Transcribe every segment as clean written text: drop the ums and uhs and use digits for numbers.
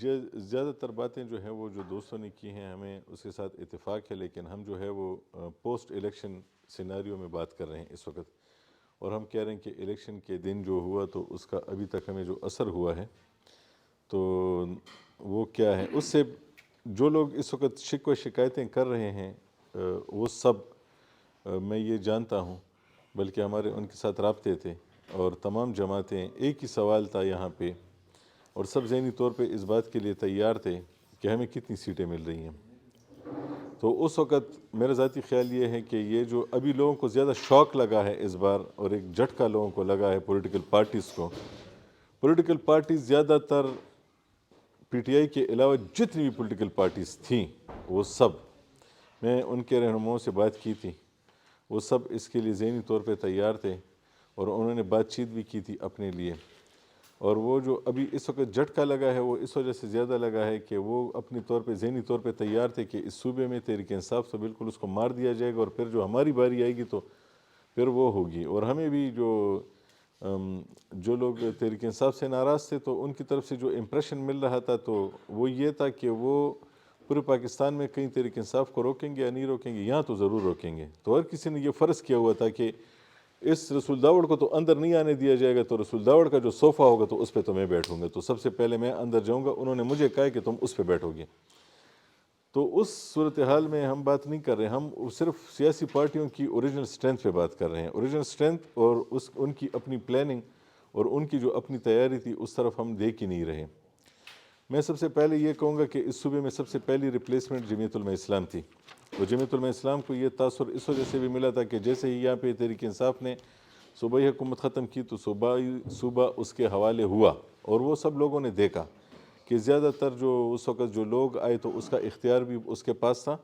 زیادہ تر باتیں جو ہیں وہ جو دوستوں نے کی ہیں ہمیں اس کے ساتھ اتفاق ہے، لیکن ہم جو ہے وہ پوسٹ الیکشن سیناریو میں بات کر رہے ہیں اس وقت، اور ہم کہہ رہے ہیں کہ الیکشن کے دن جو ہوا تو اس کا ابھی تک ہمیں جو اثر ہوا ہے تو وہ کیا ہے. اس سے جو لوگ اس وقت شکوہ شکایتیں کر رہے ہیں وہ سب میں یہ جانتا ہوں، بلکہ ہمارے ان کے ساتھ رابطے تھے اور تمام جماعتیں ایک ہی سوال تھا یہاں پہ، اور سب ذہنی طور پہ اس بات کے لیے تیار تھے کہ ہمیں کتنی سیٹیں مل رہی ہیں. تو اس وقت میرا ذاتی خیال یہ ہے کہ یہ جو ابھی لوگوں کو زیادہ شوق لگا ہے اس بار، اور ایک جھٹکا لوگوں کو لگا ہے پولیٹیکل پارٹیز کو، پولیٹیکل پارٹیز زیادہ تر پی ٹی آئی کے علاوہ جتنی بھی پولیٹیکل پارٹیز تھیں وہ سب، میں ان کے رہنماؤں سے بات کی تھی، وہ سب اس کے لیے ذہنی طور پہ تیار تھے اور انہوں نے بات چیت بھی کی تھی اپنے لیے. اور وہ جو ابھی اس وقت جھٹکا لگا ہے وہ اس وجہ سے زیادہ لگا ہے کہ وہ اپنی طور پہ ذہنی طور پہ تیار تھے کہ اس صوبے میں تحریک انصاف تو بالکل اس کو مار دیا جائے گا، اور پھر جو ہماری باری آئے گی تو پھر وہ ہوگی. اور ہمیں بھی جو لوگ تحریک انصاف سے ناراض تھے تو ان کی طرف سے جو امپریشن مل رہا تھا تو وہ یہ تھا کہ وہ پورے پاکستان میں کہیں تحریک انصاف کو روکیں گے یا نہیں روکیں گے، یہاں تو ضرور روکیں گے. تو ہر کسی نے یہ فرض کیا ہوا تھا کہ اس رسول داوڑ کو تو اندر نہیں آنے دیا جائے گا، تو رسول داوڑ کا جو صوفہ ہوگا تو اس پہ تو میں بیٹھوں گا، تو سب سے پہلے میں اندر جاؤں گا. انہوں نے مجھے کہا کہ تم اس پہ بیٹھو گے. تو اس صورتحال میں ہم بات نہیں کر رہے، ہم صرف سیاسی پارٹیوں کی اوریجنل اسٹرینتھ پہ بات کر رہے ہیں. اوریجنل اسٹرینتھ اور ان کی اپنی پلاننگ اور ان کی جو اپنی تیاری تھی اس طرف ہم دیکھ ہی نہیں رہے. میں سب سے پہلے یہ کہوں گا کہ اس صوبے میں سب سے پہلی ریپلیسمنٹ جمعیت علماء اسلام تھی. اور جمعیت علماء اسلام کو یہ تاثر اس وجہ سے بھی ملا تھا کہ جیسے ہی یہاں پہ تحریک انصاف نے صوبائی حکومت ختم کی تو صوبہ اس کے حوالے ہوا، اور وہ سب لوگوں نے دیکھا کہ زیادہ تر جو اس وقت جو لوگ آئے تو اس کا اختیار بھی اس کے پاس تھا،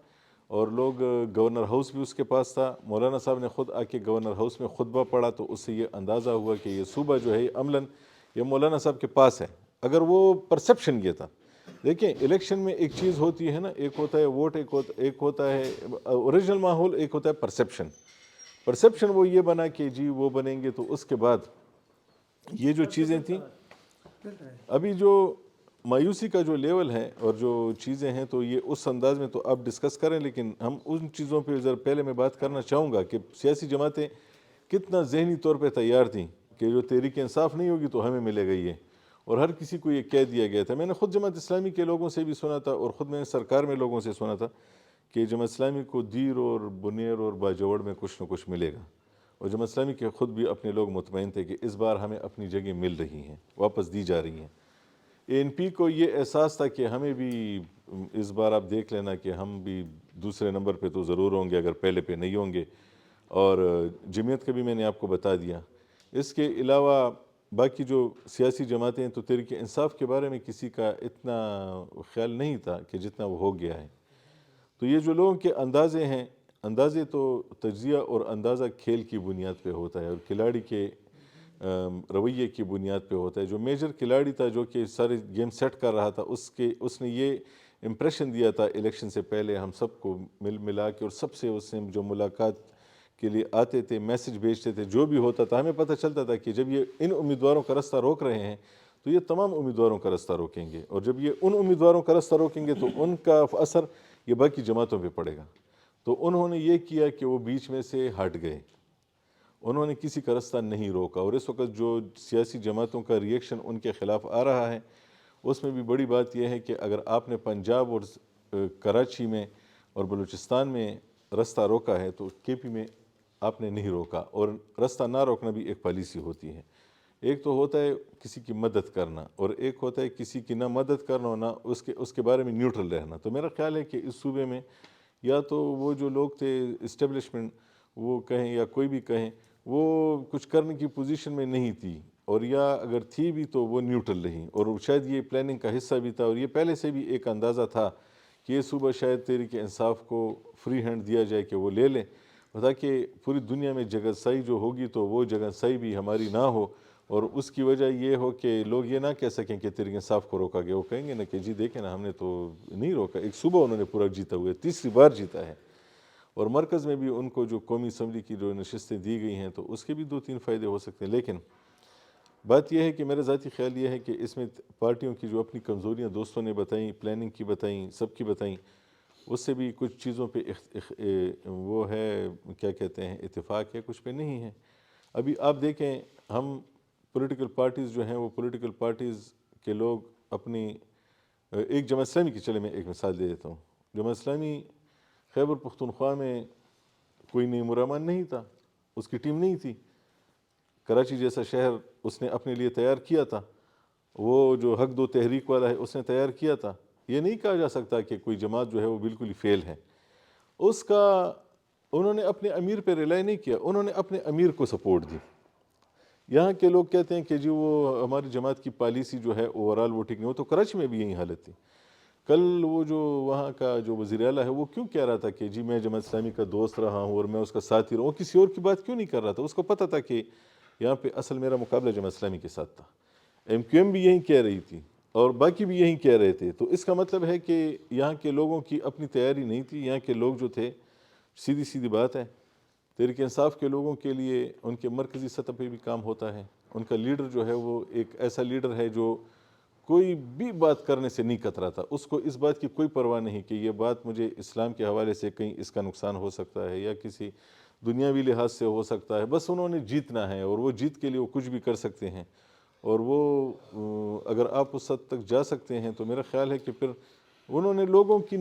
اور لوگ گورنر ہاؤس بھی اس کے پاس تھا. مولانا صاحب نے خود آ کے گورنر ہاؤس میں خطبہ پڑھا تو اس سے یہ اندازہ ہوا کہ یہ صوبہ جو ہے عملاً یہ مولانا صاحب کے پاس ہے. اگر وہ پرسیپشن یہ تھا، دیکھیں الیکشن میں ایک چیز ہوتی ہے نا، ایک ہوتا ہے ووٹ، ایک ہوتا ہے اوریجنل ماحول، ایک ہوتا ہے پرسیپشن. پرسیپشن وہ یہ بنا کہ جی وہ بنیں گے، تو اس کے بعد یہ جو چیزیں تھیں ابھی جو مایوسی کا جو لیول ہے اور جو چیزیں ہیں تو یہ اس انداز میں تو آپ ڈسکس کریں، لیکن ہم ان چیزوں پہ ذرا پہلے میں بات کرنا چاہوں گا کہ سیاسی جماعتیں کتنا ذہنی طور پہ تیار تھیں کہ جو تحریک انصاف نہیں ہوگی تو ہمیں ملے گا یہ، اور ہر کسی کو یہ کہہ دیا گیا تھا. میں نے خود جماعت اسلامی کے لوگوں سے بھی سنا تھا اور خود میں نے سرکار میں لوگوں سے سنا تھا کہ جماعت اسلامی کو دیر اور بنیر اور باجوڑ میں کچھ نہ کچھ ملے گا، اور جماعت اسلامی کے خود بھی اپنے لوگ مطمئن تھے کہ اس بار ہمیں اپنی جگہ مل رہی ہیں، واپس دی جا رہی ہیں. اے این پی کو یہ احساس تھا کہ ہمیں بھی اس بار آپ دیکھ لینا کہ ہم بھی دوسرے نمبر پہ تو ضرور ہوں گے اگر پہلے پہ نہیں ہوں گے، اور جمعیت کا بھی میں نے آپ کو بتا دیا. اس کے علاوہ باقی جو سیاسی جماعتیں ہیں تو تحریک انصاف کے بارے میں کسی کا اتنا خیال نہیں تھا کہ جتنا وہ ہو گیا ہے. تو یہ جو لوگوں کے اندازے ہیں، اندازے تو تجزیہ اور اندازہ کھیل کی بنیاد پہ ہوتا ہے اور کھلاڑی کے رویے کی بنیاد پہ ہوتا ہے. جو میجر کھلاڑی تھا جو کہ سارے گیم سیٹ کر رہا تھا، اس نے یہ امپریشن دیا تھا الیکشن سے پہلے ہم سب کو ملا کے، اور سب سے اس سے جو ملاقات کے لیے آتے تھے، میسج بھیجتے تھے، جو بھی ہوتا تھا ہمیں پتہ چلتا تھا کہ جب یہ ان امیدواروں کا رستہ روک رہے ہیں تو یہ تمام امیدواروں کا رستہ روکیں گے، اور جب یہ ان امیدواروں کا رستہ روکیں گے تو ان کا اثر یہ باقی جماعتوں پہ پڑے گا. تو انہوں نے یہ کیا کہ وہ بیچ میں سے ہٹ گئے، انہوں نے کسی کا رستہ نہیں روکا. اور اس وقت جو سیاسی جماعتوں کا ریئیکشن ان کے خلاف آ رہا ہے اس میں بھی بڑی بات یہ ہے کہ اگر آپ نے پنجاب اور کراچی میں اور بلوچستان میں رستہ روکا ہے تو کے پی میں آپ نے نہیں روکا. اور رستہ نہ روکنا بھی ایک پالیسی ہوتی ہے. ایک تو ہوتا ہے کسی کی مدد کرنا، اور ایک ہوتا ہے کسی کی نہ مدد کرنا اور نہ اس کے بارے میں نیوٹرل رہنا. تو میرا خیال ہے کہ اس صوبے میں یا تو وہ جو لوگ تھے اسٹیبلشمنٹ وہ کہیں یا کوئی بھی کہیں، وہ کچھ کرنے کی پوزیشن میں نہیں تھی، اور یا اگر تھی بھی تو وہ نیوٹرل رہی، اور شاید یہ پلاننگ کا حصہ بھی تھا. اور یہ پہلے سے بھی ایک اندازہ تھا کہ یہ صوبہ شاید تحریک انصاف کو فری ہینڈ دیا جائے کہ وہ لے لیں، تاکہ پوری دنیا میں جگہ سائی جو ہوگی تو وہ جگہ سائی بھی ہماری نہ ہو، اور اس کی وجہ یہ ہو کہ لوگ یہ نہ کہہ سکیں کہ تحریک انصاف کو روکا گیا. وہ کہیں گے نا کہ جی دیکھیں نا ہم نے تو نہیں روکا. ایک صوبہ انہوں نے پورا جیتا ہوا ہے، تیسری بار جیتا ہے، اور مرکز میں بھی ان کو جو قومی اسمبلی کی جو نشستیں دی گئی ہیں تو اس کے بھی 2-3 فائدے ہو سکتے ہیں. لیکن بات یہ ہے کہ میرا ذاتی خیال یہ ہے کہ اس میں پارٹیوں کی جو اپنی کمزوریاں دوستوں نے بتائیں، پلاننگ کی بتائیں، سب کی بتائیں، اس سے بھی کچھ چیزوں پہ وہ ہے کیا کہتے ہیں اتفاق ہے، کچھ پہ نہیں ہے۔ ابھی آپ دیکھیں ہم پولیٹیکل پارٹیز جو ہیں وہ پولیٹیکل پارٹیز کے لوگ اپنی ایک جماعت اسلامی کی، چلے میں ایک مثال دے دیتا ہوں۔ جماعت اسلامی خیبر پختونخوا میں کوئی نعیم الرحمن نہیں تھا، اس کی ٹیم نہیں تھی، کراچی جیسا شہر اس نے اپنے لیے تیار کیا تھا، وہ جو حق دو تحریک والا ہے اس نے تیار کیا تھا۔ یہ نہیں کہا جا سکتا کہ کوئی جماعت جو ہے وہ بالکل ہی فیل ہے۔ اس کا انہوں نے اپنے امیر پہ ریلائی نہیں کیا، انہوں نے اپنے امیر کو سپورٹ دی۔ یہاں کے لوگ کہتے ہیں کہ جی وہ ہماری جماعت کی پالیسی جو ہے اوورال وہ ٹھیک نہیں ہو، تو کراچی میں بھی یہی حالت تھی۔ کل وہ جو وہاں کا جو وزیر اعلیٰ ہے وہ کیوں کہہ رہا تھا کہ جی میں جماعت اسلامی کا دوست رہا ہوں اور میں اس کا ساتھی رہا ہوں، کسی اور کی بات کیوں نہیں کر رہا تھا؟ اس کو پتہ تھا کہ یہاں پہ اصل میرا مقابلہ جماعت اسلامی کے ساتھ تھا۔ ایم کیو ایم بھی یہی کہہ رہی تھی اور باقی بھی یہی کہہ رہے تھے۔ تو اس کا مطلب ہے کہ یہاں کے لوگوں کی اپنی تیاری نہیں تھی۔ یہاں کے لوگ جو تھے، سیدھی سیدھی بات ہے، تحریک انصاف کے لوگوں کے لیے ان کے مرکزی سطح پہ بھی کام ہوتا ہے۔ ان کا لیڈر جو ہے وہ ایک ایسا لیڈر ہے جو کوئی بھی بات کرنے سے نہیں کتراتا، اس کو اس بات کی کوئی پرواہ نہیں کہ یہ بات مجھے اسلام کے حوالے سے کہیں اس کا نقصان ہو سکتا ہے یا کسی دنیاوی لحاظ سے ہو سکتا ہے، بس انہوں نے جیتنا ہے اور وہ جیت کے لیے وہ کچھ بھی کر سکتے ہیں۔ اور وہ اگر آپ اس حد تک جا سکتے ہیں تو میرا خیال ہے کہ پھر انہوں نے لوگوں کی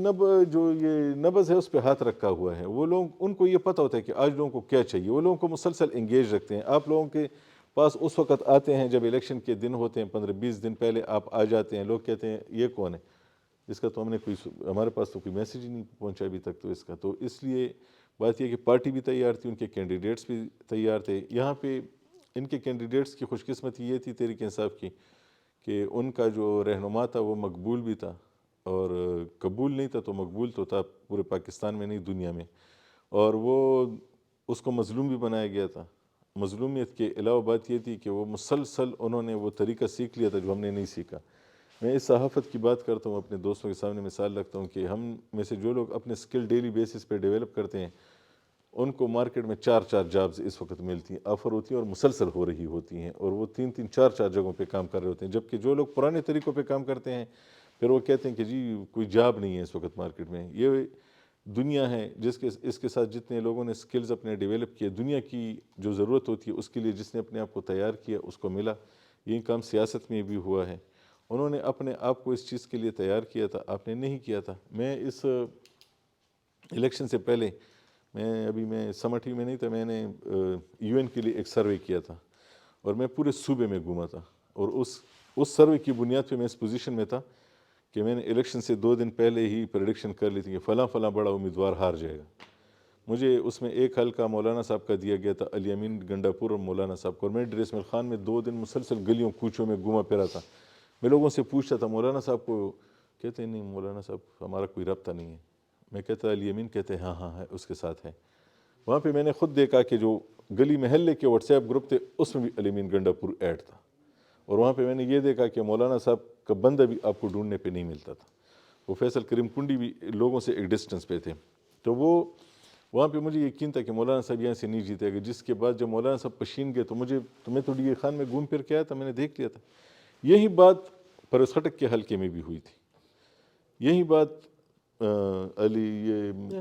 جو یہ نبض ہے اس پہ ہاتھ رکھا ہوا ہے۔ وہ لوگ، ان کو یہ پتہ ہوتا ہے کہ آج لوگوں کو کیا چاہیے، وہ لوگوں کو مسلسل انگیج رکھتے ہیں۔ آپ لوگوں کے پاس اس وقت آتے ہیں جب الیکشن کے دن ہوتے ہیں، 15-20 دن پہلے آپ آ جاتے ہیں، لوگ کہتے ہیں یہ کون ہے، اس کا تو ہم نے ہمارے پاس تو کوئی میسیج ہی نہیں پہنچا ابھی تک تو اس کا۔ تو اس لیے بات یہ کہ پارٹی بھی تیار تھی، ان کے کینڈیڈیٹس بھی تیار تھے۔ یہاں پہ ان کے کینڈیڈیٹس کی خوش قسمتی یہ تھی تحریک انصاف کی کہ ان کا جو رہنما تھا وہ مقبول بھی تھا، اور قبول نہیں تھا تو مقبول تو تھا پورے پاکستان میں نہیں دنیا میں، اور وہ اس کو مظلوم بھی بنایا گیا تھا۔ مظلومیت کے علاوہ بات یہ تھی کہ وہ مسلسل انہوں نے وہ طریقہ سیکھ لیا تھا جو ہم نے نہیں سیکھا۔ میں اس صحافت کی بات کرتا ہوں، اپنے دوستوں کے سامنے مثال رکھتا ہوں کہ ہم میں سے جو لوگ اپنے سکل ڈیلی بیسس پہ ڈیولپ کرتے ہیں، ان کو مارکیٹ میں 4 جابز اس وقت ملتی ہیں، آفر ہوتی ہیں اور مسلسل ہو رہی ہوتی ہیں، اور وہ 3-4 جگہوں پہ کام کر رہے ہوتے ہیں۔ جبکہ جو لوگ پرانے طریقوں پہ کام کرتے ہیں پھر وہ کہتے ہیں کہ جی کوئی جاب نہیں ہے اس وقت مارکیٹ میں۔ یہ دنیا ہے اس کے ساتھ جتنے لوگوں نے سکلز اپنے ڈیولپ کیے، دنیا کی جو ضرورت ہوتی ہے اس کے لیے جس نے اپنے آپ کو تیار کیا اس کو ملا۔ یہی کام سیاست میں بھی ہوا ہے، انہوں نے اپنے آپ کو اس چیز کے لیے تیار کیا تھا، آپ نے نہیں کیا تھا۔ میں اس الیکشن سے پہلے میں سمٹھی میں نہیں تھا، میں نے یو این کے لیے ایک سروے کیا تھا اور میں پورے صوبے میں گھوما تھا، اور اس سروے کی بنیاد پہ میں اس پوزیشن میں تھا کہ میں نے الیکشن سے 2 دن پہلے ہی پریڈکشن کر لی تھی کہ فلاں فلاں بڑا امیدوار ہار جائے گا۔ مجھے اس میں ایک حلقہ مولانا صاحب کا دیا گیا تھا، علی امین گنڈا پور اور مولانا صاحب کو، اور میں ڈریس مل خان میں 2 دن مسلسل گلیوں کوچوں میں گھوما پھرا تھا۔ میں لوگوں سے پوچھتا تھا، مولانا صاحب کو، کہتے ہیں نہیں مولانا صاحب ہمارا کوئی رابطہ نہیں ہے۔ میں کہتا علی امین، کہتے ہیں ہاں ہاں ہے، اس کے ساتھ ہے۔ وہاں پہ میں نے خود دیکھا کہ جو گلی محلے کے واٹس ایپ گروپ تھے اس میں بھی علی امین گنڈا پور ایڈ تھا، اور وہاں پہ میں نے یہ دیکھا کہ مولانا صاحب کا بندہ بھی آپ کو ڈھونڈنے پہ نہیں ملتا تھا۔ وہ فیصل کریم کنڈی بھی لوگوں سے ایک ڈسٹنس پہ تھے، تو وہ وہاں پہ مجھے یقین تھا کہ مولانا صاحب یہاں سے نہیں جیتے گا۔ جس کے بعد جب مولانا صاحب پشین گئے تو میں تو ڈی خان میں گھوم پھر کے آیا تھا، میں نے دیکھ لیا تھا۔ یہی بات پرویز خٹک کے حلقے میں بھی ہوئی تھی، یہی بات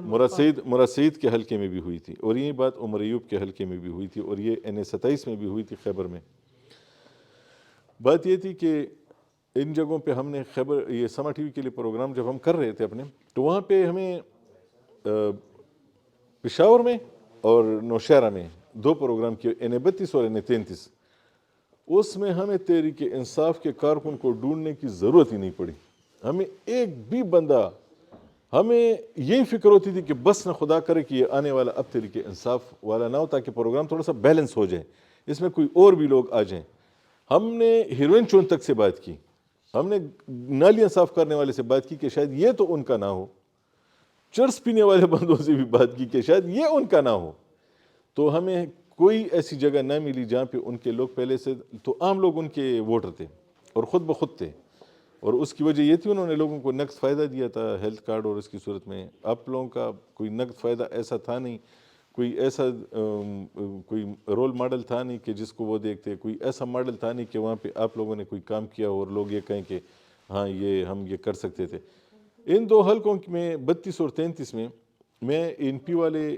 مراد سعید کے حلقے میں بھی ہوئی تھی، اور یہی بات عمر ایوب کے حلقے میں بھی ہوئی تھی، اور یہ NA-27 میں بھی ہوئی تھی خیبر میں۔ بات یہ تھی کہ ان جگہوں پہ ہم نے یہ سما ٹی وی کے لیے پروگرام جب ہم کر رہے تھے اپنے، تو وہاں پہ ہمیں پشاور میں اور نوشہرہ میں 2 پروگرام کیے، NA-32 اور NA-33۔ اس میں ہمیں تحریک انصاف کے کارکن کو ڈھونڈنے کی ضرورت ہی نہیں پڑی، ہمیں ایک بھی بندہ، ہمیں یہی فکر ہوتی تھی کہ بس نہ خدا کرے کہ یہ آنے والا اب تحریک انصاف والا نہ ہو، تاکہ پروگرام تھوڑا سا بیلنس ہو جائے، اس میں کوئی اور بھی لوگ آ جائیں۔ ہم نے ہیروئن چون تک سے بات کی، ہم نے نالیاں صاف کرنے والے سے بات کی کہ شاید یہ تو ان کا نہ ہو، چرس پینے والے بندوں سے بھی بات کی کہ شاید یہ ان کا نہ ہو۔ تو ہمیں کوئی ایسی جگہ نہ ملی جہاں پہ ان کے لوگ پہلے سے تو عام لوگ ان کے ووٹر تھے اور خود بخود تھے، اور اس کی وجہ یہ تھی انہوں نے لوگوں کو نقد فائدہ دیا تھا ہیلتھ کارڈ، اور اس کی صورت میں آپ لوگوں کا کوئی نقد فائدہ ایسا تھا نہیں، کوئی ایسا کوئی رول ماڈل تھا نہیں کہ جس کو وہ دیکھتے، کوئی ایسا ماڈل تھا نہیں کہ وہاں پہ آپ لوگوں نے کوئی کام کیا اور لوگ یہ کہیں کہ ہاں یہ ہم یہ کر سکتے تھے۔ ان دو حلقوں میں 32 اور 33 میں این پی والے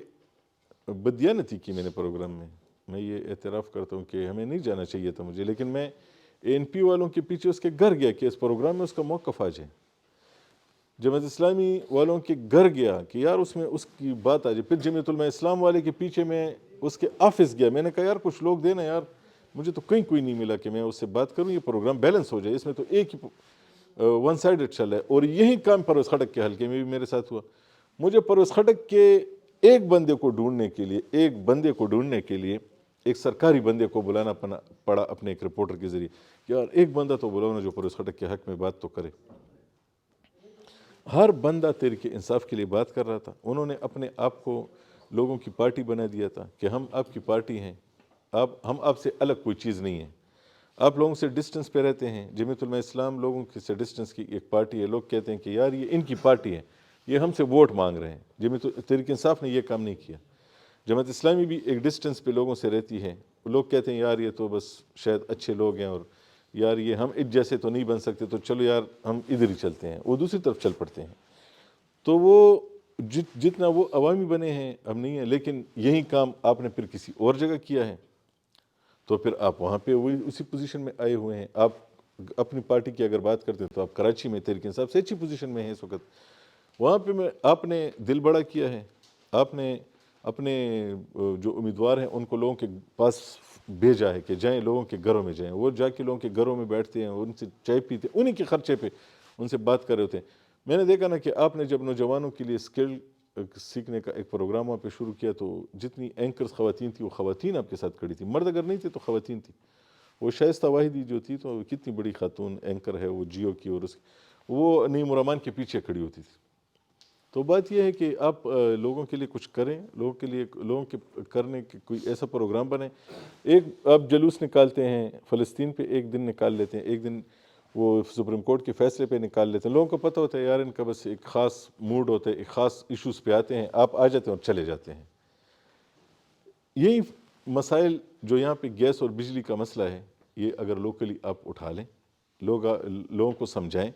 بدیانتی کی میں نے پروگرام میں یہ اعتراف کرتا ہوں کہ ہمیں نہیں جانا چاہیے تھا مجھے، لیکن میں این پی والوں کے پیچھے اس کے گھر گیا کہ اس پروگرام میں اس کا موقف آ جائے، جماعت اسلامی والوں کے گھر گیا کہ یار اس میں اس کی بات آ جائے۔ پھر جمعیت علماء اسلام والے کے پیچھے میں اس کے آفس گیا، میں نے کہا یار کچھ لوگ دینا یار، مجھے تو کہیں کوئی نہیں ملا کہ میں اس سے بات کروں، یہ پروگرام بیلنس ہو جائے، اس میں تو ایک ہی ون سائیڈڈ چل رہا ہے۔ اور یہی کام پرویز خٹک کے حلقے میں بھی میرے ساتھ ہوا۔ مجھے پرویز خٹک کے ایک بندے کو ڈھونڈنے کے لیے ایک سرکاری بندے کو بلانا پڑا اپنے ایک رپورٹر کے ذریعے کہ یار ایک بندہ تو بلاؤ نا جو پرویز خٹک کے حق میں بات تو کرے۔ ہر بندہ تحریک انصاف کے لیے بات کر رہا تھا، انہوں نے اپنے آپ کو لوگوں کی پارٹی بنا دیا تھا کہ ہم آپ کی پارٹی ہیں، ہم آپ سے الگ کوئی چیز نہیں ہے، آپ لوگوں سے ڈسٹنس پہ رہتے ہیں۔ جمعیت علماء اسلام لوگوں سے ڈسٹنس کی ایک پارٹی ہے، لوگ کہتے ہیں کہ یار یہ ان کی پارٹی ہے، یہ ہم سے ووٹ مانگ رہے ہیں۔ تحریک انصاف نے یہ کام نہیں کیا۔ جماعت اسلامی بھی ایک ڈسٹنس پہ لوگوں سے رہتی ہے، لوگ کہتے ہیں یار یہ تو بس شاید اچھے لوگ ہیں اور یار یہ ہم اس جیسے تو نہیں بن سکتے، تو چلو یار ہم ادھر ہی چلتے ہیں، وہ دوسری طرف چل پڑتے ہیں۔ تو وہ جتنا وہ عوامی بنے ہیں ہم نہیں ہیں، لیکن یہی کام آپ نے پھر کسی اور جگہ کیا ہے تو پھر آپ وہاں پہ وہی اسی پوزیشن میں آئے ہوئے ہیں۔ آپ اپنی پارٹی کی اگر بات کرتے ہیں تو آپ کراچی میں تحریک انصاف سے اچھی پوزیشن میں ہیں اس وقت، وہاں پہ آپ نے دل بڑا کیا ہے، آپ نے اپنے جو امیدوار ہیں ان کو لوگوں کے پاس بھیجا ہے کہ جائیں لوگوں کے گھروں میں جائیں، وہ جا کے لوگوں کے گھروں میں بیٹھتے ہیں، ان سے چائے پیتے ہیں، انہی کے خرچے پہ ان سے بات کر رہے ہوتے ہیں۔ میں نے دیکھا نا کہ آپ نے جب نوجوانوں کے لیے اسکل سیکھنے کا ایک پروگرام وہاں پہ شروع کیا تو جتنی اینکرز خواتین تھیں وہ خواتین آپ کے ساتھ کھڑی تھیں، مرد اگر نہیں تھے تو خواتین تھیں۔ وہ شائستہ واحدی جو تھی تو کتنی بڑی خاتون اینکر ہے وہ جیو کی، اور وہ نعیم الرحمان کے پیچھے کھڑی ہوتی تھی۔ تو بات یہ ہے کہ آپ لوگوں کے لیے کچھ کریں، لوگوں کے کرنے کے کوئی ایسا پروگرام بنیں۔ ایک آپ جلوس نکالتے ہیں فلسطین پہ، ایک دن نکال لیتے ہیں، ایک دن وہ سپریم کورٹ کے فیصلے پہ نکال لیتے ہیں، لوگوں کو پتہ ہوتا ہے یار ان کا بس ایک خاص موڈ ہوتا ہے، ایک خاص ایشوز پہ آتے ہیں، آپ آ جاتے ہیں اور چلے جاتے ہیں۔ یہی مسائل جو یہاں پہ گیس اور بجلی کا مسئلہ ہے، یہ اگر لوکلی آپ اٹھا لیں، لوگوں کو سمجھائیں،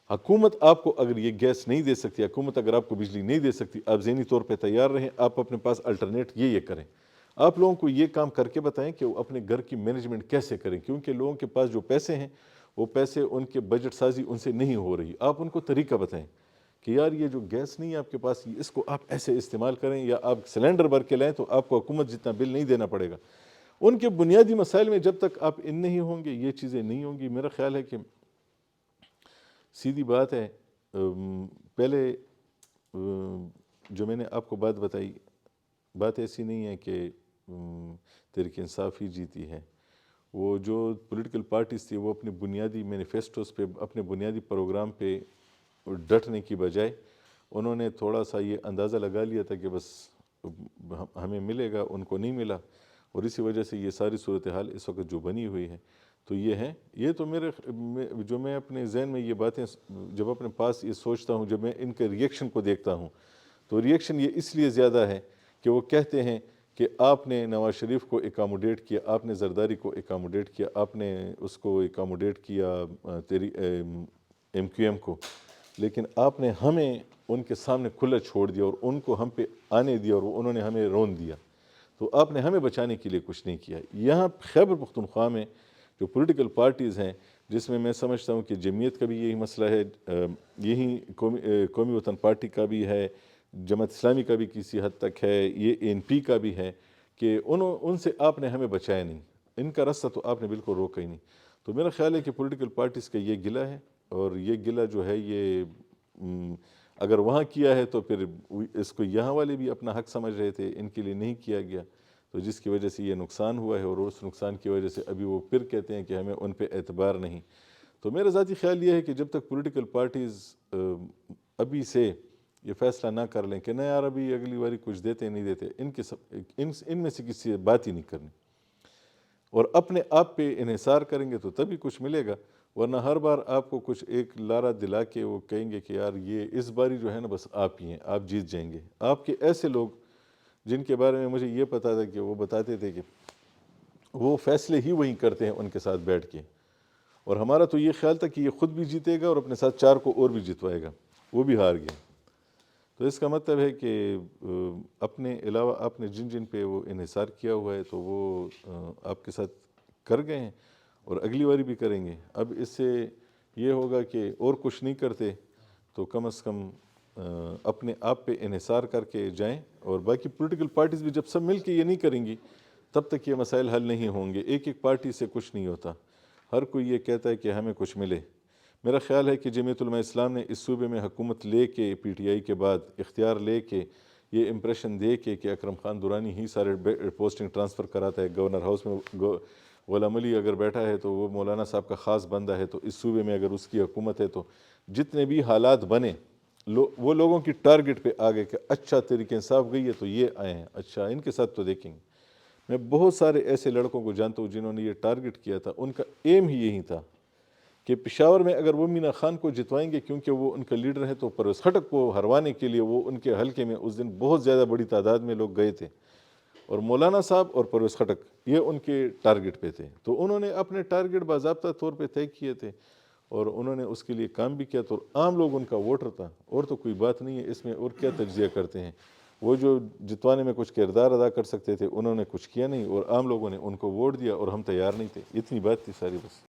حکومت آپ کو اگر یہ گیس نہیں دے سکتی، حکومت اگر آپ کو بجلی نہیں دے سکتی، آپ ذہنی طور پہ تیار رہیں، آپ اپنے پاس الٹرنیٹ یہ کریں، آپ لوگوں کو یہ کام کر کے بتائیں کہ وہ اپنے گھر کی مینجمنٹ کیسے کریں، کیونکہ لوگوں کے پاس جو پیسے ہیں وہ پیسے ان کے بجٹ سازی ان سے نہیں ہو رہی، آپ ان کو طریقہ بتائیں کہ یار یہ جو گیس نہیں ہے آپ کے پاس، اس کو آپ ایسے استعمال کریں، یا آپ سلنڈر بھر کے لائیں تو آپ کو حکومت جتنا بل نہیں دینا پڑے گا۔ ان کے بنیادی مسائل میں جب تک آپ ان نہیں ہوں گے یہ چیزیں نہیں ہوں گی۔ میرا خیال ہے کہ سیدھی بات ہے، پہلے جو میں نے آپ کو بات بتائی، بات ایسی نہیں ہے کہ تحریک انصاف ہی جیتی ہے، وہ جو پولیٹیکل پارٹیز تھی وہ اپنے بنیادی مینیفیسٹوز پہ، اپنے بنیادی پروگرام پہ ڈٹنے کی بجائے انہوں نے تھوڑا سا یہ اندازہ لگا لیا تھا کہ بس ہمیں ملے گا، ان کو نہیں ملا، اور اسی وجہ سے یہ ساری صورتحال اس وقت جو بنی ہوئی ہے تو یہ ہے۔ یہ تو جو میں اپنے ذہن میں یہ باتیں جب اپنے پاس یہ سوچتا ہوں، جب میں ان کے ریئیکشن کو دیکھتا ہوں تو ریئیکشن یہ اس لیے زیادہ ہے کہ وہ کہتے ہیں کہ آپ نے نواز شریف کو اکاموڈیٹ کیا، آپ نے زرداری کو اکاموڈیٹ کیا، آپ نے اس کو اکاموڈیٹ کیا ایم کیو ایم کو، لیکن آپ نے ہمیں ان کے سامنے کھلا چھوڑ دیا اور ان کو ہم پہ آنے دیا اور انہوں نے ہمیں رون دیا، تو آپ نے ہمیں بچانے کے لیے کچھ نہیں کیا۔ یہاں خیبر پختونخوا میں جو پولیٹیکل پارٹیز ہیں، جس میں سمجھتا ہوں کہ جمعیت کا بھی یہی مسئلہ ہے، یہی قومی وطن پارٹی کا بھی ہے، جماعت اسلامی کا بھی کسی حد تک ہے، یہ این پی کا بھی ہے، کہ ان سے آپ نے ہمیں بچایا نہیں، ان کا رستہ تو آپ نے بالکل روکا ہی نہیں۔ تو میرا خیال ہے کہ پولیٹیکل پارٹیز کا یہ گلہ ہے، اور یہ گلہ جو ہے یہ اگر وہاں کیا ہے تو پھر اس کو یہاں والے بھی اپنا حق سمجھ رہے تھے، ان کے لیے نہیں کیا گیا، تو جس کی وجہ سے یہ نقصان ہوا ہے، اور اس نقصان کی وجہ سے ابھی وہ پھر کہتے ہیں کہ ہمیں ان پہ اعتبار نہیں۔ تو میرا ذاتی خیال یہ ہے کہ جب تک پولیٹیکل پارٹیز ابھی سے یہ فیصلہ نہ کر لیں کہ نہ یار ابھی اگلی باری کچھ دیتے نہیں دیتے، ان میں سے کسی سے بات ہی نہیں کرنی، اور اپنے آپ پہ انحصار کریں گے تو تبھی کچھ ملے گا، ورنہ ہر بار آپ کو کچھ ایک لارہ دلا کے وہ کہیں گے کہ یار یہ اس باری جو ہے نا بس آپ ہی ہیں، آپ جیت جائیں گے۔ آپ کے ایسے لوگ جن کے بارے میں مجھے یہ پتا تھا کہ وہ بتاتے تھے کہ وہ فیصلے ہی وہیں کرتے ہیں ان کے ساتھ بیٹھ کے، اور ہمارا تو یہ خیال تھا کہ یہ خود بھی جیتے گا اور اپنے ساتھ 4 کو اور بھی جتوائے گا، وہ بھی ہار گیا۔ تو اس کا مطلب ہے کہ اپنے علاوہ آپ نے جن جن پہ وہ انحصار کیا ہوا ہے تو وہ آپ کے ساتھ کر گئے ہیں اور اگلی باری بھی کریں گے۔ اب اس سے یہ ہوگا کہ اور کچھ نہیں کرتے تو کم از کم اپنے آپ پہ انحصار کر کے جائیں، اور باقی پولیٹیکل پارٹیز بھی جب سب مل کے یہ نہیں کریں گی تب تک یہ مسائل حل نہیں ہوں گے۔ ایک ایک پارٹی سے کچھ نہیں ہوتا، ہر کوئی یہ کہتا ہے کہ ہمیں کچھ ملے۔ میرا خیال ہے کہ جمعیت علماء اسلام نے اس صوبے میں حکومت لے کے پی ٹی آئی کے بعد اختیار لے کے یہ امپریشن دے کے کہ اکرم خان دورانی ہی سارے پوسٹنگ ٹرانسفر کراتا ہے، گورنر ہاؤس میں غلام علی اگر بیٹھا ہے تو وہ مولانا صاحب کا خاص بندہ ہے، تو اس صوبے میں اگر اس کی حکومت ہے تو جتنے بھی حالات بنے وہ لوگوں کی ٹارگٹ پہ آ گئے کہ اچھا تحریک انصاف گئی ہے تو یہ آئے ہیں، اچھا ان کے ساتھ تو دیکھیں گے۔ میں بہت سارے ایسے لڑکوں کو جانتا ہوں جنہوں نے یہ ٹارگٹ کیا تھا، ان کا ایم ہی یہی تھا کہ پشاور میں اگر وہ مینا خان کو جتوائیں گے کیونکہ وہ ان کا لیڈر ہے، تو پرویز خٹک کو ہروانے کے لیے وہ ان کے حلقے میں اس دن بہت زیادہ بڑی تعداد میں لوگ گئے تھے، اور مولانا صاحب اور پرویز خٹک یہ ان کے ٹارگٹ پہ تھے، تو انہوں نے اپنے ٹارگٹ باضابطہ طور پہ طے کیے تھے اور انہوں نے اس کے لیے کام بھی کیا، تو عام لوگ ان کا ووٹر تھا، اور تو کوئی بات نہیں ہے اس میں، اور کیا تجزیہ کرتے ہیں۔ وہ جو جتوانے میں کچھ کردار ادا کر سکتے تھے انہوں نے کچھ کیا نہیں، اور عام لوگوں نے ان کو ووٹ دیا اور ہم تیار نہیں تھے، اتنی بات تھی ساری بس۔